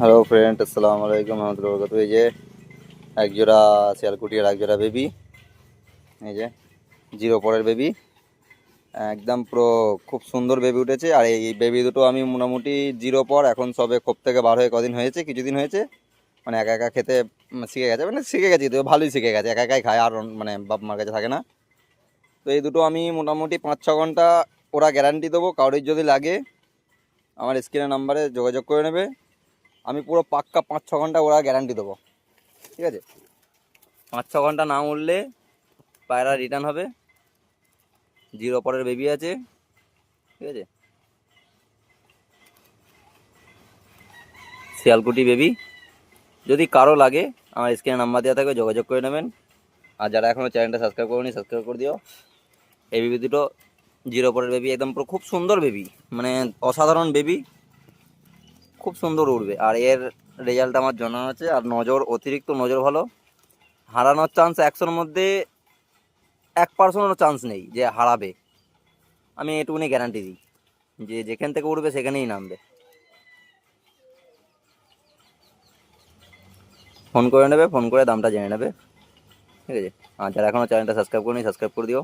Hello friend, আসসালামু আলাইকুম রহমতুল্লাহ বরকাত। এই যে এক জোড়া শিয়ালকুটি আর এক জোড়া বেবি, এই যে জিরো পরের বেবি, একদম পুরো খুব সুন্দর বেবি উঠেছে। আর এই বেবি দুটো আমি মোটামুটি জিরো পর এখন সবে খোপ থেকে বার হয়ে কদিন হয়েছে, কিছুদিন হয়েছে। মানে একা একা খেতে শিখে গেছে, মানে শিখে গেছি তো ভালোই শিখে গেছে, একা একাই খায় আর মানে বাপ মার কাছে থাকে না। তো এই দুটো আমি মোটামুটি 5-6 ঘন্টা ওরা গ্যারান্টি দেবো, কারোর যদি লাগে আমার স্ক্রিনের নাম্বারে যোগাযোগ করে নেবে। আমি পুরো পাক্কা 5-6 ঘন্টা ওরা গ্যারান্টি দেবো, ঠিক আছে? 5-6 ঘন্টা না উঠলে পায়রা রিটার্ন হবে। জিরো পরের বেবি আছে, ঠিক আছে? শিয়ালকুটি বেবি, যদি কারো লাগে আমার স্ক্রিনে নাম্বার দেওয়া থাকবে, যোগাযোগ করে নেবেন। আর যারা এখনও চ্যানেলটা সাবস্ক্রাইব করেনি সাবস্ক্রাইব করে দিও। এই বেবি দুটো জিরো পরের বেবি, একদম পুরো খুব সুন্দর বেবি, মানে অসাধারণ বেবি, খুব সুন্দর উঠবে। আর এর রেজাল্ট আমার জানা আছে। আর নজর, অতিরিক্ত নজর ভালো। হারানোর চান্স 100-র মধ্যে 1%-ও চান্স নেই যে হারাবে। আমি এটুকুনি গ্যারান্টি দিই যে যেখান থেকে উঠবে সেখানেই নামবে। ফোন করে নেবে, ফোন করে দামটা জেনে নেবে, ঠিক আছে? আর যারা এখনও চ্যানেলটা সাবস্ক্রাইব করেনি সাবস্ক্রাইব করে দিও।